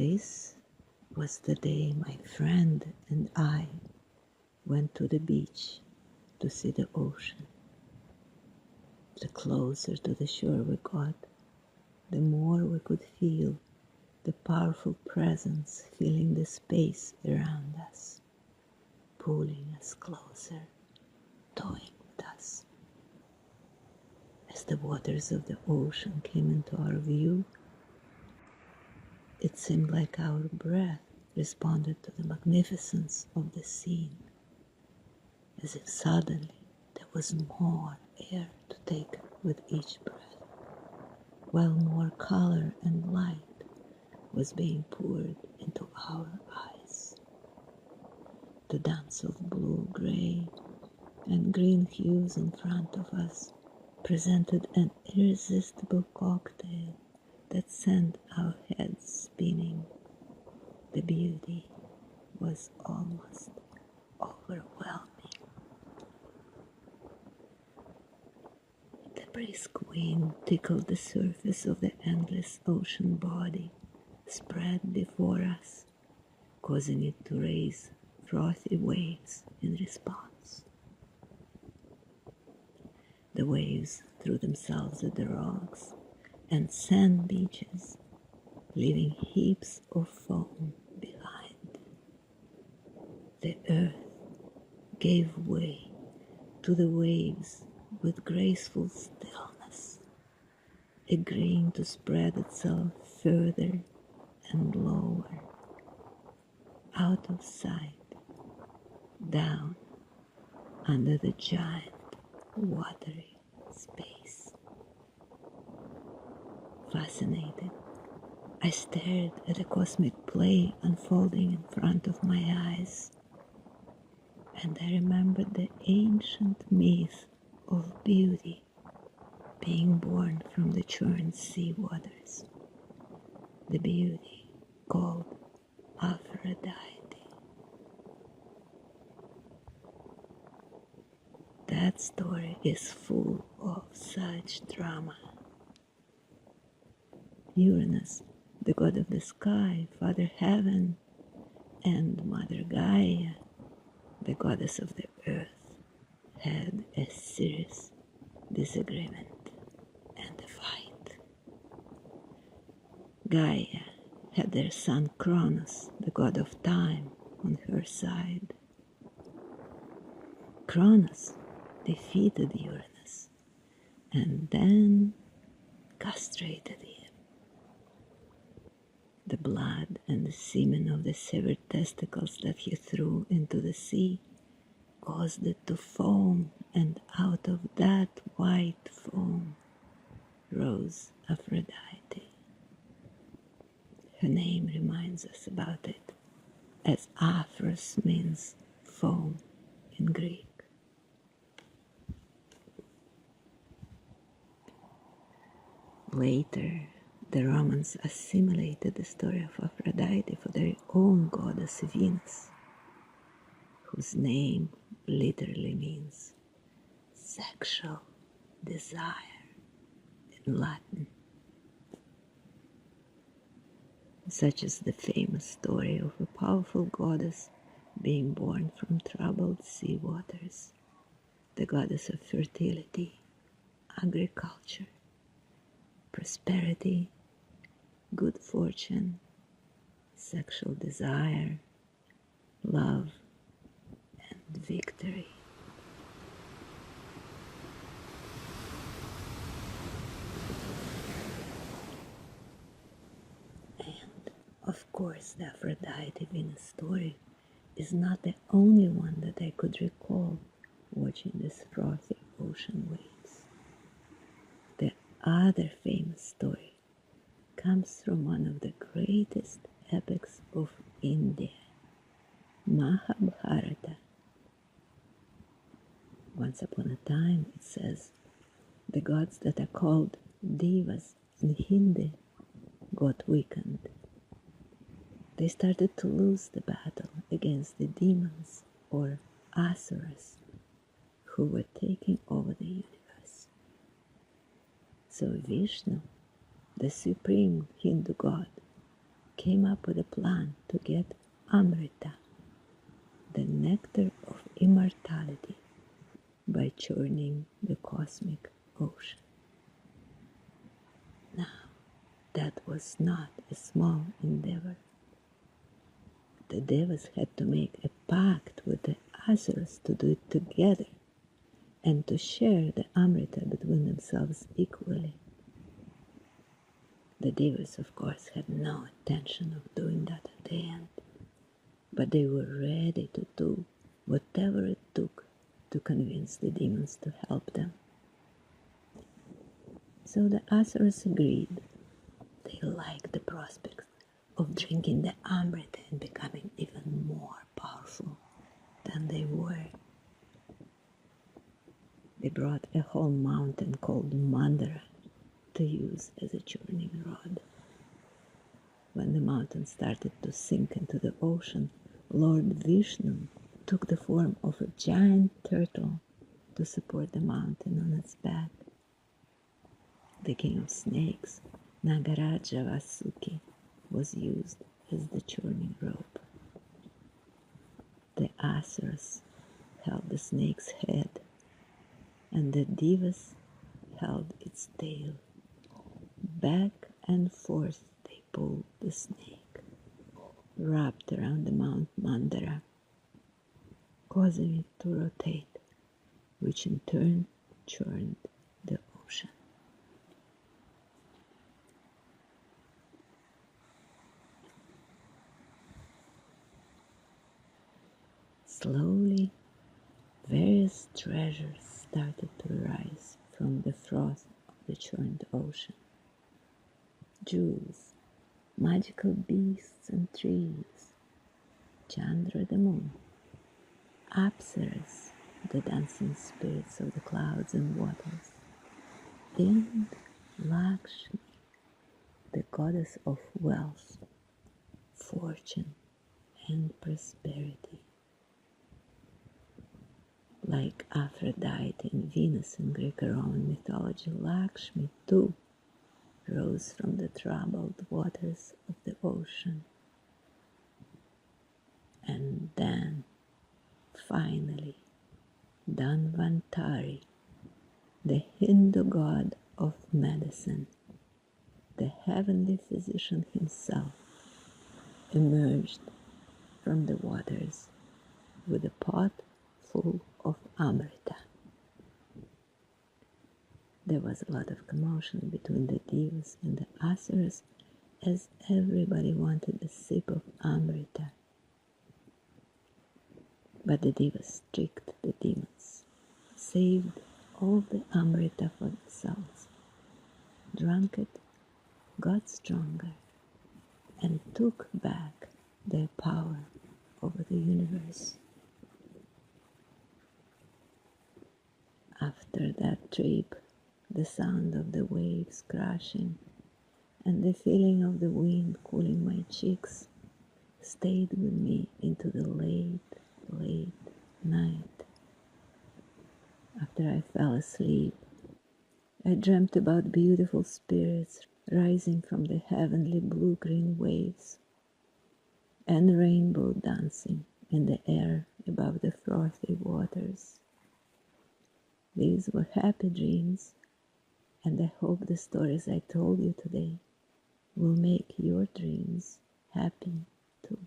This was the day my friend and I went to the beach to see the ocean. The closer to the shore we got, the more we could feel the powerful presence filling the space around us, pulling us closer, toying with us. As the waters of the ocean came into our view, it seemed like our breath responded to the magnificence of the scene, as if suddenly there was more air to take with each breath, while more color and light was being poured into our eyes. The dance of blue, gray, and green hues in front of us presented an irresistible cocktail that sent our heads spinning. The beauty was almost overwhelming. The brisk wind tickled the surface of the endless ocean body spread before us, causing it to raise frothy waves in response. The waves threw themselves at the rocks and sand beaches, leaving heaps of foam behind. The earth gave way to the waves with graceful stillness, agreeing to spread itself further and lower, out of sight, down under the giant watery space. Fascinated, I stared at the cosmic play unfolding in front of my eyes, and I remembered the ancient myth of beauty being born from the churned sea waters, the beauty called Aphrodite. That story is full of such drama. Uranus, the god of the sky, Father Heaven, and Mother Gaia, the goddess of the earth, had a serious disagreement and a fight. Gaia had their son Cronus, the god of time, on her side. Cronus defeated Uranus and then castrated him. The blood and the semen of the severed testicles that he threw into the sea caused it to foam, and out of that white foam rose Aphrodite. Her name reminds us about it, as Aphros means foam in Greek. Later, the Romans assimilated the story of Aphrodite for their own goddess Venus, whose name literally means sexual desire in Latin. Such is the famous story of a powerful goddess being born from troubled sea waters, the goddess of fertility, agriculture, prosperity, good fortune, sexual desire, love, and victory. And, of course, the Aphrodite Venus story is not the only one that I could recall watching these frothy ocean waves. The other famous story comes from one of the greatest epics of India, Mahabharata. Once upon a time, it says, the gods that are called Devas in Hindi got weakened. They started to lose the battle against the demons or asuras who were taking over the universe. So Vishnu, the supreme Hindu god, came up with a plan to get Amrita, the nectar of immortality, by churning the cosmic ocean. Now, that was not a small endeavor. The devas had to make a pact with the asuras to do it together and to share the Amrita between themselves equally. The devas, of course, had no intention of doing that at the end, but they were ready to do whatever it took to convince the demons to help them. So the asuras agreed. They liked the prospect of drinking the Amrita and becoming even more powerful than they were. They brought a whole mountain called Mandara to use as a churning rod. When the mountain started to sink into the ocean, Lord Vishnu took the form of a giant turtle to support the mountain on its back. The king of snakes, Nagaraja Vasuki, was used as the churning rope. The asuras held the snake's head, and the devas held its tail. Back and forth they pulled the snake, wrapped around the Mount Mandara, causing it to rotate, which in turn churned the ocean. Slowly, various treasures started to rise from the froth of the churned ocean. Jewels, magical beasts and trees, Chandra the moon, Apsaras, the dancing spirits of the clouds and waters, and Lakshmi, the goddess of wealth, fortune, and prosperity. Like Aphrodite and Venus in Greco-Roman mythology, Lakshmi too rose from the troubled waters of the ocean. And then, finally, Dhanvantari, the Hindu god of medicine, the heavenly physician himself, emerged from the waters with a pot full of Amrita. There was a lot of commotion between the devas and the asuras as everybody wanted a sip of Amrita. But the devas tricked the demons, saved all the Amrita for themselves, drank it, got stronger, and took back their power over the universe. After that trip, the sound of the waves crashing and the feeling of the wind cooling my cheeks stayed with me into the late night. After I fell asleep, I dreamt about beautiful spirits rising from the heavenly blue-green waves and rainbow dancing in the air above the frothy waters. These were happy dreams, and I hope the stories I told you today will make your dreams happy too.